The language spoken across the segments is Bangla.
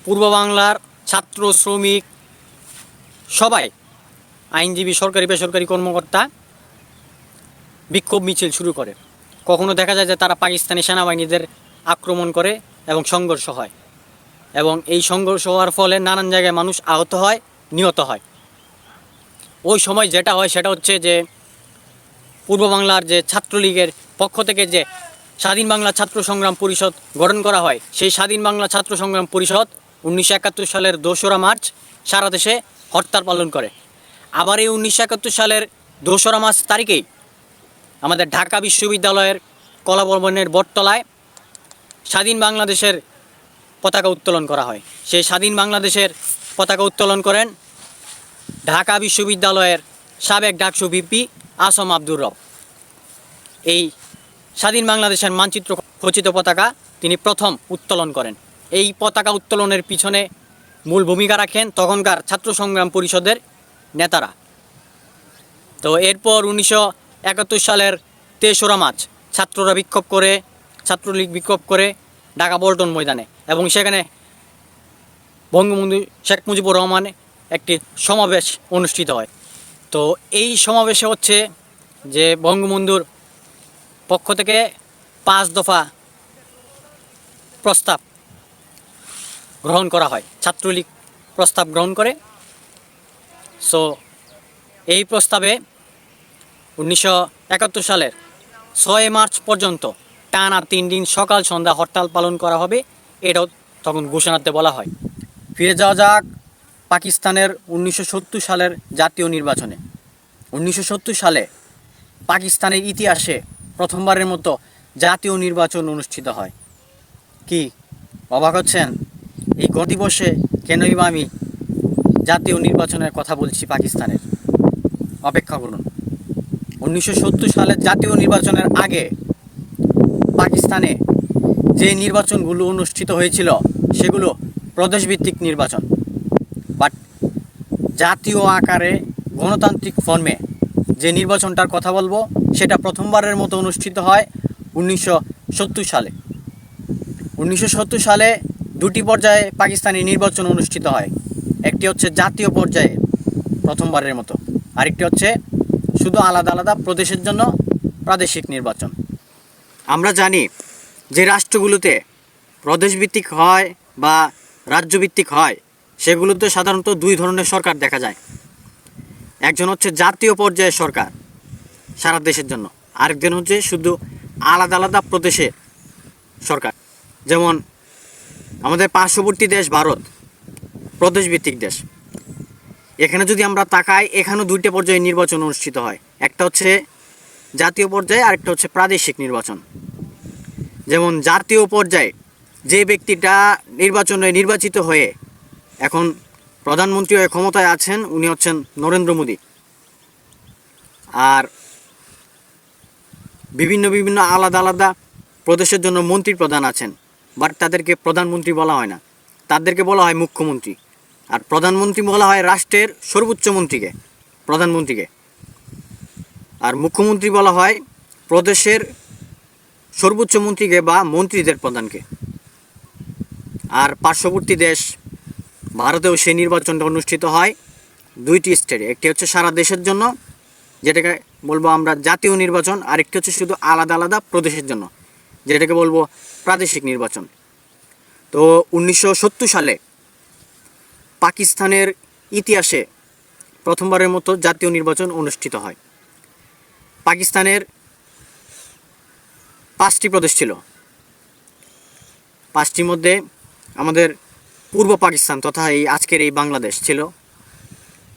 পূর্ব বাংলার ছাত্র শ্রমিক সবাই, আইনজীবী, সরকারি বেসরকারি কর্মকর্তা বিক্ষোভ মিছিল শুরু করে। কখনো দেখা যায় যে তারা পাকিস্তানি সেনাবাহিনীদের আক্রমণ করে এবং সংঘর্ষ হয়, এবং এই সংঘর্ষ হওয়ার ফলে নানান জায়গায় মানুষ আহত হয়, নিহত হয়। ওই সময় যেটা হয় সেটা হচ্ছে যে পূর্ব বাংলার যে ছাত্রলীগের পক্ষ থেকে যে স্বাধীন বাংলা ছাত্র সংগ্রাম পরিষদ গঠন করা হয়, সেই স্বাধীন বাংলা ছাত্র সংগ্রাম পরিষদ 1971 সালের 2রা মার্চ সারা দেশে হরতাল পালন করে। আবার এই 1971 সালের 2রা মার্চ তারিখেই আমাদের ঢাকা বিশ্ববিদ্যালয়ের কলাভবনের বটতলায় স্বাধীন বাংলাদেশের পতাকা উত্তোলন করা হয়। সেই স্বাধীন বাংলাদেশের পতাকা উত্তোলন করেন ঢাকা বিশ্ববিদ্যালয়ের সাবেক ডাকসু ভিপি আসম আব্দুর রব। এই স্বাধীন বাংলাদেশের মানচিত্র খচিত পতাকা তিনি প্রথম উত্তোলন করেন। এই পতাকা উত্তোলনের পিছনে মূল ভূমিকা রাখেন তখনকার ছাত্র সংগ্রাম পরিষদের নেতারা। তো এরপর 1971 সালের 23রা মার্চ ছাত্ররা বিক্ষোভ করে, ছাত্রলীগ বিক্ষোভ করে ঢাকা পল্টন ময়দানে, এবং সেখানে বঙ্গবন্ধু শেখ মুজিবুর রহমান একটি সমাবেশ অনুষ্ঠিত হয়। তো এই সমাবেশে হচ্ছে যে বঙ্গবন্ধুর পক্ষ থেকে 5 দফা প্রস্তাব গ্রহণ করা হয়। ছাত্রলীগ প্রস্তাব গ্রহণ করে। সো এই প্রস্তাবে 1971 সালের 6 মার্চ পর্যন্ত টানা 3 দিন সকাল সন্ধ্যা হরতাল পালন করা হবে, এটাও তখন ঘোষণাতে বলা হয়। ফিরে যাওয়া যাক পাকিস্তানের 1970 সালের জাতীয় নির্বাচনে। 1970 সালে পাকিস্তানের ইতিহাসে প্রথমবারের মতো জাতীয় নির্বাচন অনুষ্ঠিত হয়। কি অবাক হচ্ছেন? এই গতিবর্ষে কেনই বা আমি জাতীয় নির্বাচনের কথা বলছি পাকিস্তানের? অপেক্ষা করুন। 1970 সালের জাতীয় নির্বাচনের আগে পাকিস্তানে যে নির্বাচনগুলো অনুষ্ঠিত হয়েছিল সেগুলো প্রদেশভিত্তিক নির্বাচন, বাট জাতীয় আকারে গণতান্ত্রিক ফর্মে যে নির্বাচনটার কথা বলবো সেটা প্রথমবারের মতো অনুষ্ঠিত হয় 1970 সালে। 1970 সালে 2টি পর্যায়ে পাকিস্তানি নির্বাচন অনুষ্ঠিত হয়। একটি হচ্ছে জাতীয় পর্যায়ে প্রথমবারের মতো, আরেকটি হচ্ছে শুধু আলাদা আলাদা প্রদেশের জন্য প্রাদেশিক নির্বাচন। আমরা জানি যে রাষ্ট্রগুলোতে প্রদেশভিত্তিক হয় বা রাজ্যভিত্তিক হয় সেগুলোতে সাধারণত 2 ধরনের সরকার দেখা যায়। একজন হচ্ছে জাতীয় পর্যায়ের সরকার সারা দেশের জন্য, আরেকজন হচ্ছে শুধু আলাদা আলাদা প্রদেশের সরকার। যেমন আমাদের পার্শ্ববর্তী দেশ ভারত প্রদেশভিত্তিক দেশ। এখানে যদি আমরা তাকাই, এখানেও 2টা পর্যায়ে নির্বাচন অনুষ্ঠিত হয়। একটা হচ্ছে জাতীয় পর্যায়ে, আরেকটা হচ্ছে প্রাদেশিক নির্বাচন। যেমন জাতীয় পর্যায়ে যে ব্যক্তিটা নির্বাচনে নির্বাচিত হয়ে এখন প্রধানমন্ত্রী হয়ে ক্ষমতায় আছেন, উনি হচ্ছেন নরেন্দ্র মোদী। আর বিভিন্ন আলাদা আলাদা প্রদেশের জন্য মন্ত্রী প্রধান আছেন, বাট তাদেরকে প্রধানমন্ত্রী বলা হয় না, তাদেরকে বলা হয় মুখ্যমন্ত্রী। আর প্রধানমন্ত্রী বলা হয় রাষ্ট্রের সর্বোচ্চ মন্ত্রীকে, প্রধানমন্ত্রীকে। আর মুখ্যমন্ত্রী বলা হয় প্রদেশের সর্বোচ্চ মন্ত্রীকে বা মন্ত্রীদের প্রধানকে। আর পার্শ্ববর্তী দেশ ভারতেও সেই নির্বাচনটা অনুষ্ঠিত হয় 2টি স্টেটে। একটি হচ্ছে সারা দেশের জন্য, যেটাকে বলবো আমরা জাতীয় নির্বাচন, আরেকটি হচ্ছে শুধু আলাদা আলাদা প্রদেশের জন্য, যেটাকে বলবো প্রাদেশিক নির্বাচন। তো 1970 সালে পাকিস্তানের ইতিহাসে প্রথমবারের মতো জাতীয় নির্বাচন অনুষ্ঠিত হয়। পাকিস্তানের 5টি প্রদেশ ছিল। 5টির মধ্যে আমাদের পূর্ব পাকিস্তান তথা এই আজকের এই বাংলাদেশ ছিল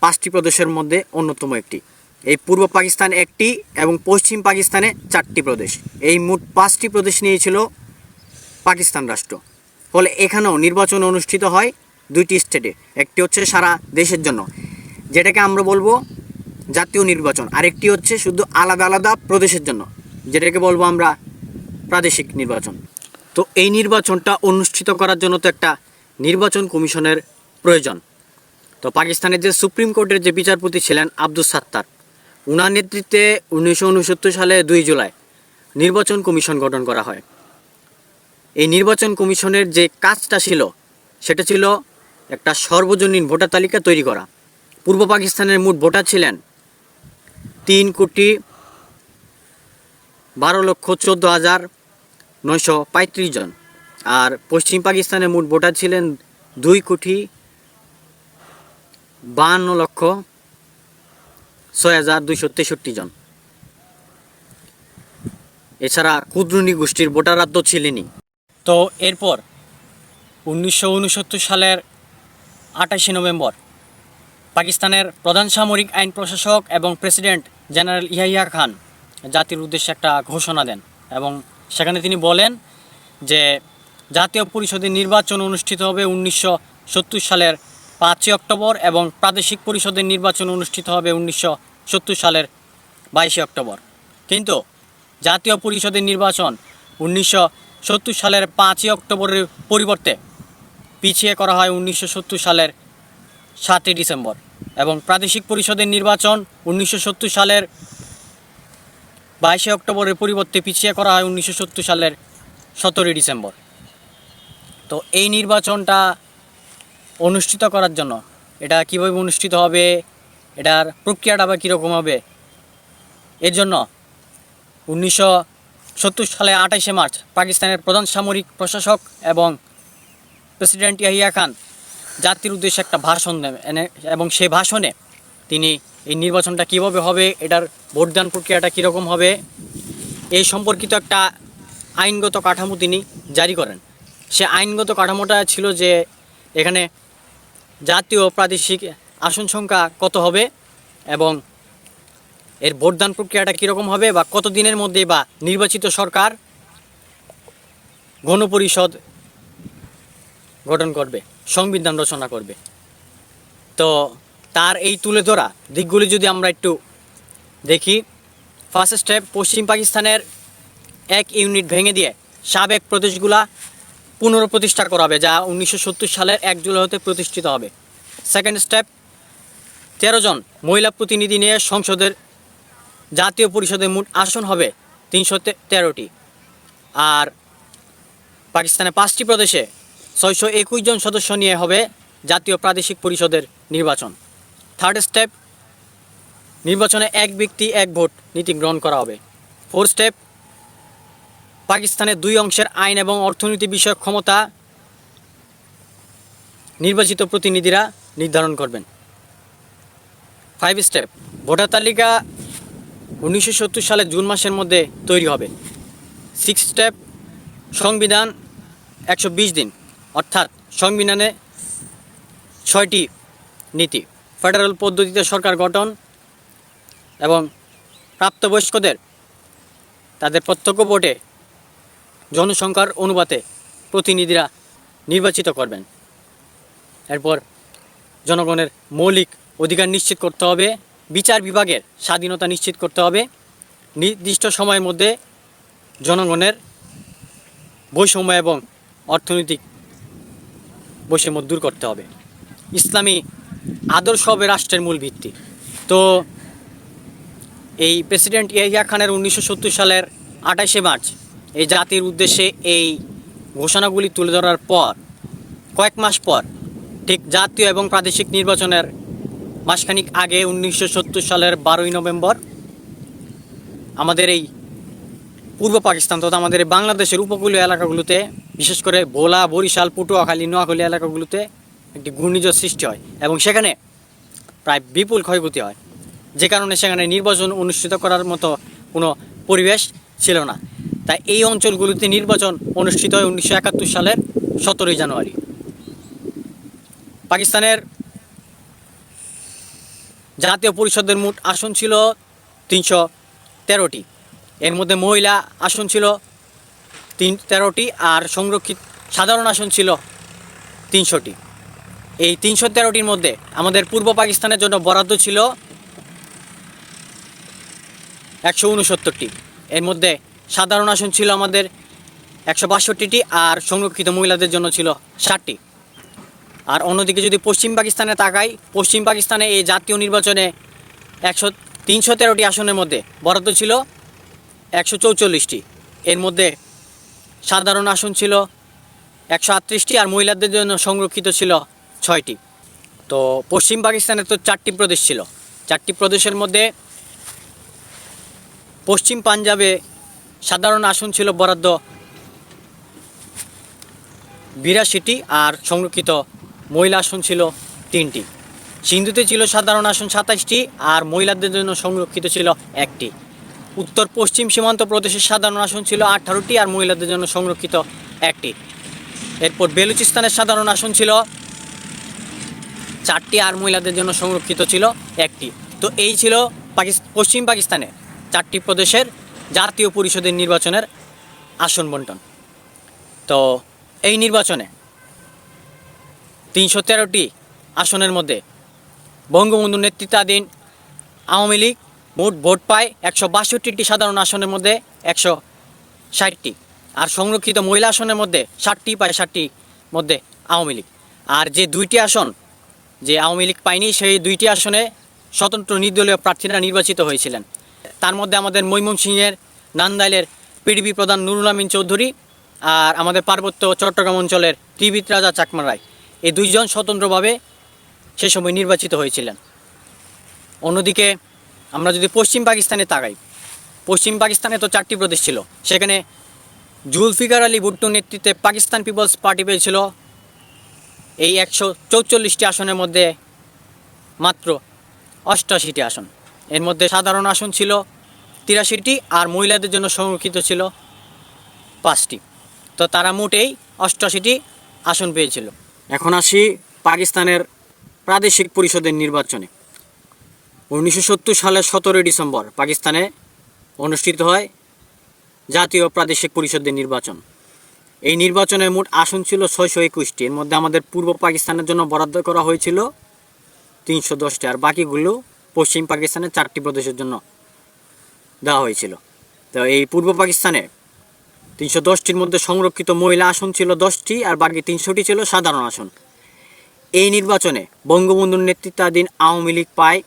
5টি প্রদেশের মধ্যে অন্যতম একটি। এই পূর্ব পাকিস্তান একটি এবং পশ্চিম পাকিস্তানে 4টি প্রদেশ, এই মোট 5টি প্রদেশ নিয়েছিল পাকিস্তান রাষ্ট্র। ফলে এখানেও নির্বাচন অনুষ্ঠিত হয় 2টি স্টেটে। একটি হচ্ছে সারা দেশের জন্য, যেটাকে আমরা বলবো জাতীয় নির্বাচন, আরেকটি হচ্ছে শুধু আলাদা আলাদা প্রদেশের জন্য, যেটাকে বলবো আমরা প্রাদেশিক নির্বাচন। তো এই নির্বাচনটা অনুষ্ঠিত করার জন্য তো একটা নির্বাচন কমিশনের প্রয়োজন। তো পাকিস্তানের যে সুপ্রিম কোর্টের যে বিচারপতি ছিলেন আব্দুস সাত্তার, উনার নেতৃত্বে 1969 সালে 2 জুলাই নির্বাচন কমিশন গঠন করা হয়। এই নির্বাচন কমিশনের যে কাজটা ছিল সেটা ছিল একটা সর্বজনীন ভোটার তালিকা তৈরি করা। পূর্ব পাকিস্তানের মোট ভোটার ছিলেন 3,12,14,935 জন, আর পশ্চিম পাকিস্তানের মোট ভোটার ছিলেন 2,52,06,263 জন। এছাড়া ক্ষুদ্র নৃগোষ্ঠীর ভোটাররা তো ছিলেনই। তো এরপর 1969 সালের 28শে নভেম্বর পাকিস্তানের প্রধান সামরিক আইন প্রশাসক এবং প্রেসিডেন্ট জেনারেল ইয়াহিয়া খান জাতির উদ্দেশ্যে একটা ঘোষণা দেন এবং সেখানে তিনি বলেন যে জাতীয় পরিষদের নির্বাচন অনুষ্ঠিত হবে 1970 সালের 5ই অক্টোবর এবং প্রাদেশিক পরিষদের নির্বাচন অনুষ্ঠিত হবে 1970 সালের 22শে অক্টোবর। কিন্তু জাতীয় পরিষদের নির্বাচন 1970 সালের 5ই অক্টোবরের পরিবর্তে পিছিয়ে করা হয় 1970 সালের 7ই ডিসেম্বর এবং প্রাদেশিক পরিষদের নির্বাচন 1970 সালের 22শে অক্টোবরের পরিবর্তে পিছিয়ে করা হয় 1970 সালের 17ই ডিসেম্বর। তো এই নির্বাচনটা অনুষ্ঠিত করার জন্য এটা কীভাবে অনুষ্ঠিত হবে, এটার প্রক্রিয়াটা বা কীরকম হবে, এর জন্য 1970 সালে 28শে মার্চ পাকিস্তানের প্রধান সামরিক প্রশাসক এবং প্রেসিডেন্ট ইয়াহিয়া খান জাতির উদ্দেশ্যে একটা ভাষণ দেন এবং সেই ভাষণে তিনি এই নির্বাচনটা কীভাবে হবে, এটার ভোটদান প্রক্রিয়াটা কীরকম হবে এই সম্পর্কিত একটা আইনগত কাঠামো তিনি জারি করেন। সে আইনগত কাঠামোটা ছিল যে এখানে জাতীয় প্রাদেশিক আসন সংখ্যা কত হবে এবং এর ভোটদান প্রক্রিয়াটা কীরকম হবে বা কত দিনের মধ্যে বা নির্বাচিত সরকার গণপরিষদ গঠন করবে, সংবিধান রচনা করবে। তো তার এই তুলে ধরা দিকগুলি যদি আমরা একটু দেখি, ফার্স্ট স্টেপ, পশ্চিম পাকিস্তানের এক ইউনিট ভেঙে দিয়ে সাবেক প্রদেশগুলা পুনঃপ্রতিষ্ঠা করা হবে, যা 1970 সালের 1 জুলাই হতে প্রতিষ্ঠিত হবে। সেকেন্ড স্টেপ, 13 জন মহিলা প্রতিনিধি নিয়ে সংসদের জাতীয় পরিষদের মোট আসন হবে 313টি, আর পাকিস্তানের 5টি প্রদেশে 621 জন সদস্য নিয়ে হবে জাতীয় প্রাদেশিক পরিষদের নির্বাচন। থার্ড স্টেপ, নির্বাচনে এক ব্যক্তি এক ভোট নীতি গ্রহণ করা হবে। ফোর্থ স্টেপ, পাকিস্তানের 2 অংশের আইন এবং অর্থনীতি বিষয়ক ক্ষমতা নির্বাচিত প্রতিনিধিরা নির্ধারণ করবেন। 5 স্টেপ, ভোটার তালিকা 1970 সালের জুন মাসের মধ্যে তৈরি হবে। 6 স্টেপ, সংবিধান 120 দিন, অর্থাৎ সংবিধানে 6টি নীতি, ফেডারেল পদ্ধতিতে সরকার গঠন এবং প্রাপ্তবয়স্কদের তাদের প্রত্যক্ষ ভোটে জনসংখ্যার অনুপাতে প্রতিনিধিরা নির্বাচিত করবেন। এরপর জনগণের মৌলিক অধিকার নিশ্চিত করতে হবে, বিচার বিভাগের স্বাধীনতা নিশ্চিত করতে হবে, নির্দিষ্ট সময়ের মধ্যে জনগণের বৈষম্য এবং অর্থনৈতিক বৈষম্য দূর করতে হবে। ইসলামী আদর্শ হবে রাষ্ট্রের মূল ভিত্তি। তো এই প্রেসিডেন্ট ইয়াহিয়া খানের 1970 সালের 28শে মার্চ এই জাতির উদ্দেশ্যে এই ঘোষণাগুলি তুলে ধরার পর কয়েক মাস পর, ঠিক জাতীয় এবং প্রাদেশিক নির্বাচনের মাসখানিক আগে 1970 সালের 12ই নভেম্বর আমাদের এই পূর্ব পাকিস্তান তথা আমাদের এই বাংলাদেশের উপকূলীয় এলাকাগুলোতে, বিশেষ করে ভোলা, বরিশাল, পটুয়াখালী, নোয়াখালী এলাকাগুলোতে একটি ঘূর্ণিঝড় সৃষ্টি হয় এবং সেখানে প্রায় বিপুল ক্ষয়ক্ষতি হয়, যে কারণে সেখানে নির্বাচন অনুষ্ঠিত করার মতো কোনো পরিবেশ ছিল না। তাই এই অঞ্চলগুলোতে নির্বাচন অনুষ্ঠিত হয় 1971 সালের 17ই জানুয়ারি। পাকিস্তানের জাতীয় পরিষদের মোট আসন ছিল 313টি, এর মধ্যে মহিলা আসন ছিল 13টি আর সংরক্ষিত সাধারণ আসন ছিল 300টি। এই 313টির মধ্যে আমাদের পূর্ব পাকিস্তানের জন্য বরাদ্দ ছিল 169টি, এর মধ্যে সাধারণ আসন ছিল আমাদের 162টি আর সংরক্ষিত মহিলাদের জন্য ছিল 60টি। আর অন্যদিকে যদি পশ্চিম পাকিস্তানে তাকাই, পশ্চিম পাকিস্তানে এই জাতীয় নির্বাচনে 313টি আসনের মধ্যে বরাদ্দ ছিল 144টি, এর মধ্যে সাধারণ আসন ছিল 138টি আর মহিলাদের জন্য সংরক্ষিত ছিল 6টি। তো পশ্চিম পাকিস্তানের তো 4টি প্রদেশ ছিল। 4টি প্রদেশের মধ্যে পশ্চিম পাঞ্জাবে সাধারণ আসন ছিল বরাদ্দ 82টি আর সংরক্ষিত মহিলা আসন ছিল 3টি। সিন্ধুতে ছিল সাধারণ আসন 27টি আর মহিলাদের জন্য সংরক্ষিত ছিল 1টি। উত্তর পশ্চিম সীমান্ত প্রদেশের সাধারণ আসন ছিল 18টি আর মহিলাদের জন্য সংরক্ষিত 1টি। এরপর বেলুচিস্তানের সাধারণ আসন ছিল 4টি আর মহিলাদের জন্য সংরক্ষিত ছিল 1টি। তো এই ছিল পশ্চিম পাকিস্তানে 4টি প্রদেশের জাতীয় পরিষদের নির্বাচনের আসন বণ্টন। তো এই নির্বাচনে 313টি আসনের মধ্যে বঙ্গবন্ধু নেতৃত্বাধীন আওয়ামী লীগ মোট ভোট পায় 162টি সাধারণ আসনের মধ্যে 160টি, আর সংরক্ষিত মহিলা আসনের মধ্যে 60টি পায়, 60টির মধ্যে আওয়ামী লীগ। আর যে 2টি আসন যে আওয়ামী লীগ পায়নি, সেই 2টি আসনে স্বতন্ত্র নির্দলীয় প্রার্থীরা নির্বাচিত হয়েছিলেন। তার মধ্যে আমাদের ময়মনসিংহের নান্দাইলের পিডিপি প্রধান নুরুল আমিন চৌধুরী আর আমাদের পার্বত্য চট্টগ্রাম অঞ্চলের ত্রিবিত রাজা চাকমা রায়, এই 2 জন স্বতন্ত্রভাবে সে সময় নির্বাচিত হয়েছিলেন। অন্যদিকে আমরা যদি পশ্চিম পাকিস্তানে তাকাই, পশ্চিম পাকিস্তানে তো 4টি প্রদেশ ছিল। সেখানে জুলফিকার আলী ভুট্টোর নেতৃত্বে পাকিস্তান পিপলস পার্টি পেয়েছিল এই 144টি আসনের মধ্যে মাত্র 88টি আসন। এর মধ্যে সাধারণ আসন ছিল 83টি আর মহিলাদের জন্য সংরক্ষিত ছিল 5টি। তো তারা মোটেই 88টি আসন পেয়েছিল। এখন আসি পাকিস্তানের প্রাদেশিক পরিষদের নির্বাচনে। 1970 সালের 17 ডিসেম্বর পাকিস্তানে অনুষ্ঠিত হয় জাতীয় প্রাদেশিক পরিষদের নির্বাচন। এই নির্বাচনের মোট আসন ছিল 621টি। এর মধ্যে আমাদের পূর্ব পাকিস্তানের জন্য বরাদ্দ করা হয়েছিল 310টি, আর বাকিগুলো পশ্চিম পাকিস্তানের 4টি প্রদেশের জন্য দেওয়া হয়েছিল। তো এই পূর্ব পাকিস্তানে 310টির মধ্যে সংরক্ষিত মহিলা আসন ছিল 10টি আর বাকি 300টি ছিল সাধারণ আসন। এই নির্বাচনে বঙ্গবন্ধুর নেতৃত্বাধীন আওয়ামী লীগ পায়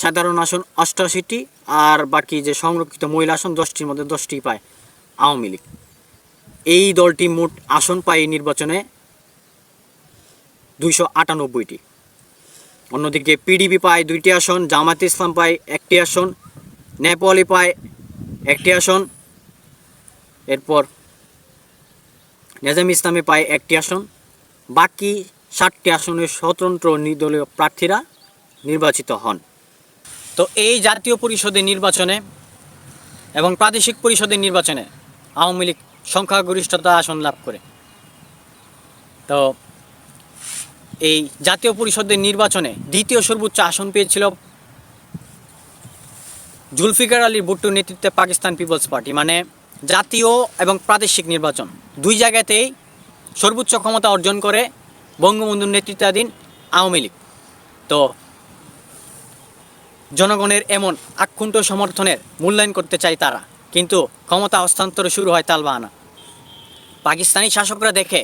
সাধারণ আসন 88টি আর বাকি যে সংরক্ষিত মহিলা আসন 10টির মধ্যে 10টি পায় আওয়ামী লীগ। এই দলটি মোট আসন পায় এই নির্বাচনে 298টি। অন্যদিকে পিডিপি পায় 2টি আসন, জামায়াতে ইসলাম পায় 1টি আসন, নেপালি পায় 1টি আসন, এরপর নেজাম ইসলামী পায় 1টি আসন। বাকি 60টি আসনের স্বতন্ত্র নির্দলীয় প্রার্থীরা নির্বাচিত হন। তো এই জাতীয় পরিষদের নির্বাচনে এবং প্রাদেশিক পরিষদের নির্বাচনে আওয়ামী লীগ সংখ্যাগরিষ্ঠতা আসন লাভ করে। তো এই জাতীয় পরিষদের নির্বাচনে দ্বিতীয় সর্বোচ্চ আসন পেয়েছিল জুলফিকার আলী ভুট্টোর নেতৃত্বে পাকিস্তান পিপলস পার্টি। মানে জাতীয় এবং প্রাদেশিক নির্বাচন 2 জায়গাতেই সর্বোচ্চ ক্ষমতা অর্জন করে বঙ্গবন্ধুর নেতৃত্বাধীন আওয়ামী লীগ। তো জনগণের এমন আকুণ্ঠ সমর্থনের মূল্যায়ন করতে চায় তারা, কিন্তু ক্ষমতা হস্তান্তরে শুরু হয় তালবাহানা। পাকিস্তানি শাসকরা দেখে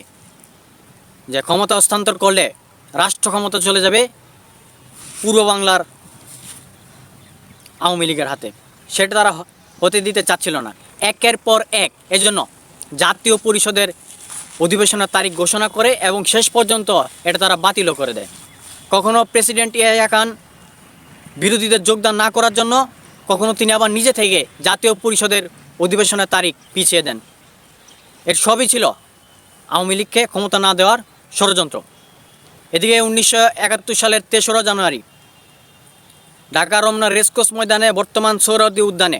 যে ক্ষমতা হস্তান্তর করলে রাষ্ট্র ক্ষমতা চলে যাবে পূর্ব বাংলার আওয়ামী লীগের হাতে, সেটা তারা হতে দিতে চাচ্ছিল না। একের পর এক এজন্য জাতীয় পরিষদের অধিবেশনের তারিখ ঘোষণা করে এবং শেষ পর্যন্ত এটা তারা বাতিলও করে দেয়। কখনো প্রেসিডেন্ট ইয়াহিয়া খান বিরোধীদের যোগদান না করার জন্য, কখনো তিনি আবার নিজে থেকে জাতীয় পরিষদের অধিবেশনের তারিখ পিছিয়ে দেন। এর সবই ছিল আওয়ামী লীগকে ক্ষমতা না দেওয়ার ষড়যন্ত্র। এদিকে 1971 সালের 3রা জানুয়ারি ঢাকা রমনা রেসকোর্স ময়দানে, বর্তমান সোহরাওয়ার্দী উদ্যানে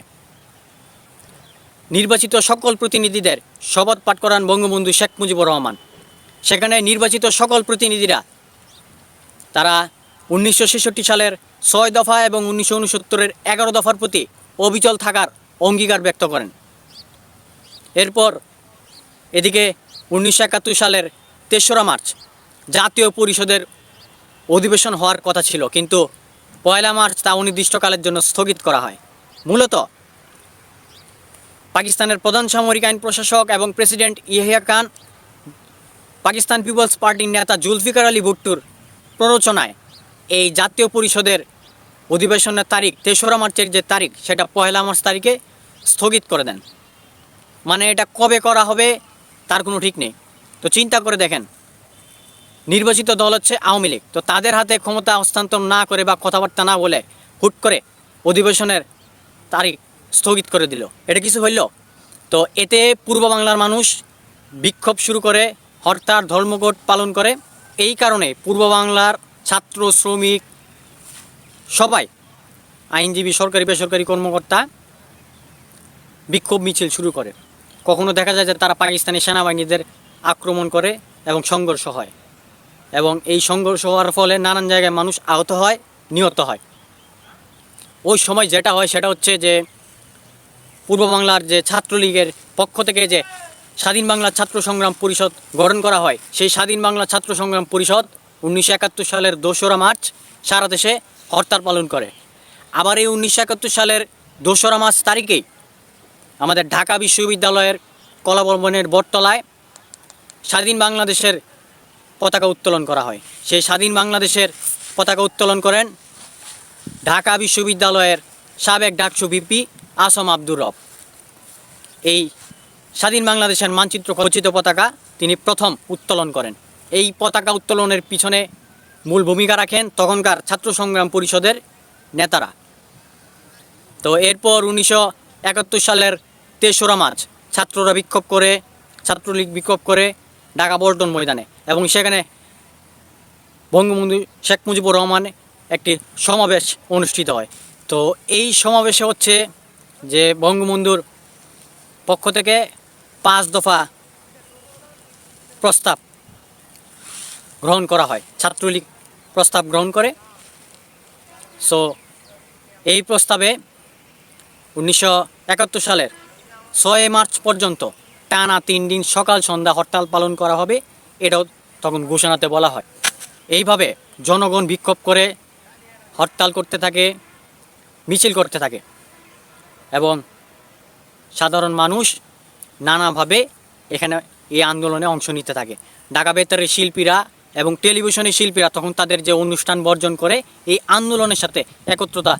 নির্বাচিত সকল প্রতিনিধিদের শপথ পাঠ করান বঙ্গবন্ধু শেখ মুজিবুর রহমান। সেখানে নির্বাচিত সকল প্রতিনিধিরা তারা 1966 সালের 6 দফা এবং 1969-এর 11 দফার প্রতি অবিচল থাকার অঙ্গীকার ব্যক্ত করেন। এরপর এদিকে 1971 সালের 3রা মার্চ জাতীয় পরিষদের অধিবেশন হওয়ার কথা ছিল, কিন্তু 1 মার্চ তা অনির্দিষ্টকালের জন্য স্থগিত করা হয়। মূলত পাকিস্তানের প্রধান সামরিক আইন প্রশাসক এবং প্রেসিডেন্ট ইয়াহিয়া খান পাকিস্তান পিপলস পার্টির নেতা জুলফিকার আলী ভুট্টোর প্ররোচনায় এই জাতীয় পরিষদের অধিবেশনের তারিখ 3রা মার্চের যে তারিখ, সেটা 1 মার্চ তারিখে স্থগিত করে দেন। মানে এটা কবে করা হবে তার কোনো ঠিক নেই। তো চিন্তা করে দেখেন, নির্বাচিত দল হচ্ছে আওয়ামী লীগ, তো তাদের হাতে ক্ষমতা হস্তান্তর না করে বা কথাবার্তা না বলে হুট করে অধিবেশনের তারিখ স্থগিত করে দিল। এটা কিছু হইল? তো এতে পূর্ব বাংলার মানুষ বিক্ষোভ শুরু করে, হরতাল ধর্মঘট পালন করে। এই কারণে পূর্ব বাংলার ছাত্র, শ্রমিক, সবাই, আইনজীবী, সরকারি বেসরকারি কর্মকর্তা বিক্ষোভ মিছিল শুরু করে। কখনো দেখা যায় যে তারা পাকিস্তানি সেনাবাহিনীদের আক্রমণ করে এবং সংঘর্ষ হয়, এবং এই সংঘর্ষ হওয়ার ফলে নানান জায়গায় মানুষ আহত হয়, নিহত হয়। ওই সময় যেটা হয় সেটা হচ্ছে যে পূর্ব বাংলার যে ছাত্রলীগের পক্ষ থেকে যে স্বাধীন বাংলা ছাত্র সংগ্রাম পরিষদ গঠন করা হয়, সেই স্বাধীন বাংলা ছাত্র সংগ্রাম পরিষদ 1971 সালের 2রা মার্চ সারা দেশে হরতাল পালন করে। আবার এই 1971 সালের 2রা মার্চ তারিখেই আমাদের ঢাকা বিশ্ববিদ্যালয়ের কলাভবনের বটতলায় স্বাধীন বাংলাদেশের পতাকা উত্তোলন করা হয়। সেই স্বাধীন বাংলাদেশের পতাকা উত্তোলন করেন ঢাকা বিশ্ববিদ্যালয়ের সাবেক ডাকসু ভিপি আসম আব্দুর রব। এই স্বাধীন বাংলাদেশের মানচিত্র খচিত পতাকা তিনি প্রথম উত্তোলন করেন। এই পতাকা উত্তোলনের পিছনে মূল ভূমিকা রাখেন তখনকার ছাত্র সংগ্রাম পরিষদের নেতারা। তো এরপর 1971 সালের 3রা মার্চ ছাত্ররা বিক্ষোভ করে, ছাত্রলীগ বিক্ষোভ করে ঢাকা পল্টন ময়দানে, এবং সেখানে বঙ্গবন্ধু শেখ মুজিবুর রহমান একটি সমাবেশ অনুষ্ঠিত হয়। তো এই সমাবেশে হচ্ছে যে বঙ্গবন্ধুর পক্ষ থেকে 5 দফা প্রস্তাব গ্রহণ করা হয়, ছাত্রলীগ প্রস্তাব গ্রহণ করে। সো এই প্রস্তাবে 1971 সালের 6 মার্চ পর্যন্ত টানা 3 দিন সকাল সন্ধ্যা হরতাল পালন করা হবে, এটাও তখন ঘোষণাতে বলা হয়। এইভাবে জনগণ বিক্ষোভ করে, হরতাল করতে থাকে, মিছিল করতে থাকে, এবং সাধারণ মানুষ নানাভাবে এখানে এই আন্দোলনে অংশ নিতে থাকে। ঢাকা বেতারের শিল্পীরা এবং টেলিভিশনের শিল্পীরা তখন তাদের যে অনুষ্ঠান বর্জন করে এই আন্দোলনের সাথে একত্রতা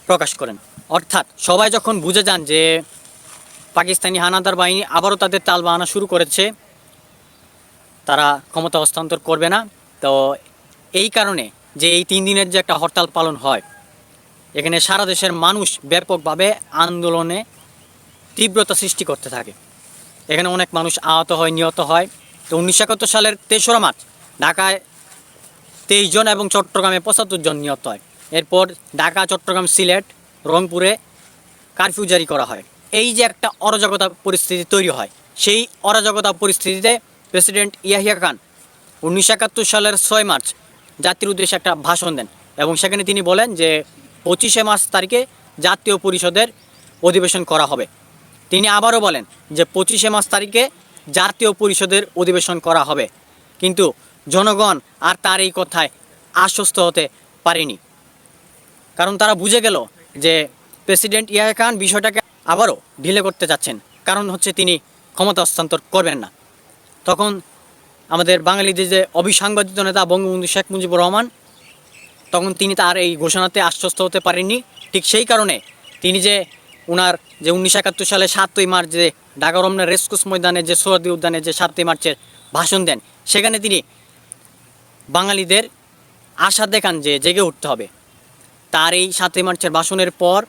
প্রকাশ করেন। অর্থাৎ সবাই যখন বুঝে যান যে পাকিস্তানি হানাদার বাহিনী আবারও তাদের তালবাহানা শুরু করেছে, তারা ক্ষমতা হস্তান্তর করবে না, তো এই কারণে যে এই 3 দিনের যে একটা হরতাল পালন হয়, এখানে সারা দেশের মানুষ ব্যাপকভাবে আন্দোলনে তীব্রতা সৃষ্টি করতে থাকে। এখানে অনেক মানুষ আহত হয়, নিহত হয়। তো 1971 সালের 3রা মার্চ ঢাকায় 23 জন এবং চট্টগ্রামে 75 জন নিহত হয়। এরপর ঢাকা, চট্টগ্রাম, সিলেট, রংপুরে কারফিউ জারি করা হয়। এই যে একটা অরাজকতা পরিস্থিতি তৈরি হয়, সেই অরাজকতা পরিস্থিতিতে প্রেসিডেন্ট ইয়াহিয়া খান 1971 সালের 6 মার্চ জাতির উদ্দেশ্যে একটা ভাষণ দেন, এবং সেখানে তিনি বলেন যে 25 মার্চ তারিখে জাতীয় পরিষদের অধিবেশন করা হবে। তিনি আবারও বলেন যে 25 মার্চ তারিখে জাতীয় পরিষদের অধিবেশন করা হবে, কিন্তু জনগণ আর তার এই কথায় আশ্বস্ত হতে পারেনি, কারণ তারা বুঝে গেল যে প্রেসিডেন্ট ইয়াহিয়া খান বিষয়টাকে আবারও ঢিলে করতে যাচ্ছেন, কারণ হচ্ছে তিনি ক্ষমতা হস্তান্তর করবেন না। তখন আমাদের বাঙালিদের যে অবিসংবাদিত নেতা বঙ্গবন্ধু শেখ মুজিবুর রহমান, তখন তিনি তার এই ঘোষণাতে আশ্বস্ত হতে পারেননি। ঠিক সেই কারণে তিনি যে ওনার যে 1971 সালে 7ই মার্চ যে ঢাকা রমনা রেসকোর্স ময়দানে যে সোহরাওয়ার্দী উদ্যানে যে 7ই মার্চের ভাষণ দেন, সেখানে তিনি বাঙালিদের আশা দেখান যে জেগে উঠতে হবে। তার এই 7ই মার্চের ভাষণের পর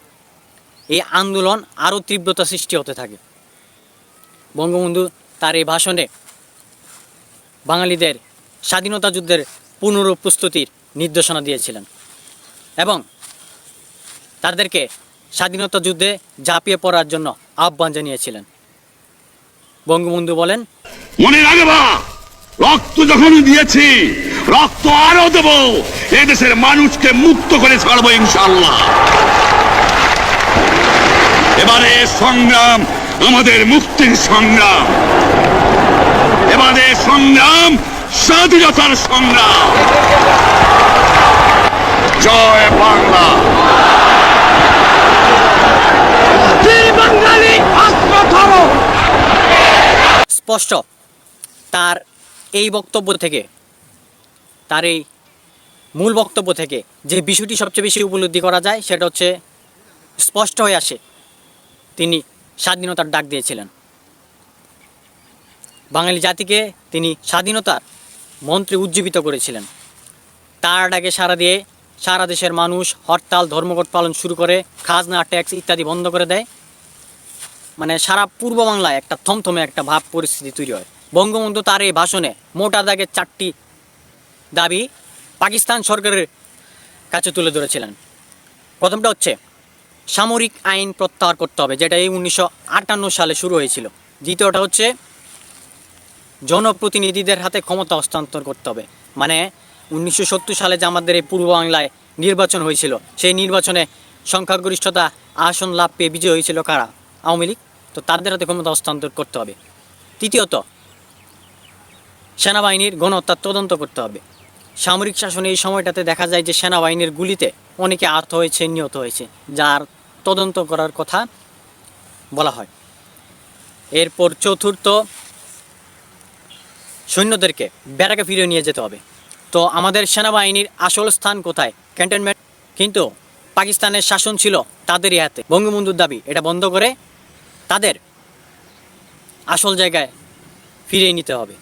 এই আন্দোলন আরও তীব্রতা সৃষ্টি হতে থাকে। বঙ্গবন্ধু তার এই ভাষণে বাঙালিদের স্বাধীনতা যুদ্ধের পুনঃপ্রস্তুতির নির্দেশনা দিয়েছিলেন এবং তাদেরকে স্বাধীনতা যুদ্ধে ঝাঁপিয়ে পড়ার জন্য আহ্বান জানিয়েছিলেন। বঙ্গবন্ধু বলেন, মনে রাখবা, রক্ত যখন দিয়েছি, রক্ত আরো দেব, এদেশের মানুষকে মুক্ত করে ছাড়বো ইনশাআল্লাহ। এবারে সংগ্রাম আমাদের মুক্তির সংগ্রাম, এবারে সংগ্রাম স্বাধীনতার সংগ্রাম। জয় বাংলা। স্পষ্ট তার এই বক্তব্য থেকে, তার এই মূল বক্তব্য থেকে যে বিষয়টি সবচেয়ে বেশি উপলব্ধি করা যায় সেটা হচ্ছে স্পষ্ট হয়ে আসে তিনি স্বাধীনতার ডাক দিয়েছিলেন। বাঙালি জাতিকে তিনি স্বাধীনতার মন্ত্রে উজ্জীবিত করেছিলেন। তার ডাকে সাড়া দিয়ে সারা দেশের মানুষ হরতাল ধর্মঘট পালন শুরু করে, খাজনা ট্যাক্স ইত্যাদি বন্ধ করে দেয়। মানে সারা পূর্ব বাংলায় একটা থমথমে একটা ভাব পরিস্থিতি তৈরি হয়। বঙ্গবন্ধু তার এই ভাষণে মোটা দাগে 4টি দাবি পাকিস্তান সরকারের কাছে তুলে ধরেছিলেন। প্রথমটা হচ্ছে সামরিক আইন প্রত্যাহার করতে হবে, যেটা এই 1958 সালে শুরু হয়েছিল। দ্বিতীয়টা হচ্ছে জনপ্রতিনিধিদের হাতে ক্ষমতা হস্তান্তর করতে হবে। মানে 1970 সালে যে আমাদের এই পূর্ব বাংলায় নির্বাচন হয়েছিল, সেই নির্বাচনে সংখ্যাগরিষ্ঠতা আসন লাভ পেয়ে বিজয় হয়েছিল কারা? আওয়ামী লীগ। তো তাদের হাতে ক্ষমতা হস্তান্তর করতে হবে। তৃতীয়ত সেনাবাহিনীর গণহত্যার তদন্ত করতে হবে। সামরিক শাসনে এই সময়টাতে দেখা যায় যে সেনাবাহিনীর গুলিতে অনেকে আহত হয়েছে, নিহত হয়েছে, যার তদন্ত করার কথা বলা হয়। এরপর চতুর্থ, সৈন্যদেরকে ব্যারাকে ফিরিয়ে নিয়ে যেতে হবে। তো আমাদের সেনাবাহিনীর আসল স্থান কোথায়? ক্যান্টনমেন্ট। কিন্তু পাকিস্তানের শাসন ছিল তাদেরই হাতে। বঙ্গবন্ধুর দাবি এটা বন্ধ করে তাদের আসল জায়গায় ফিরিয়ে নিতে হবে।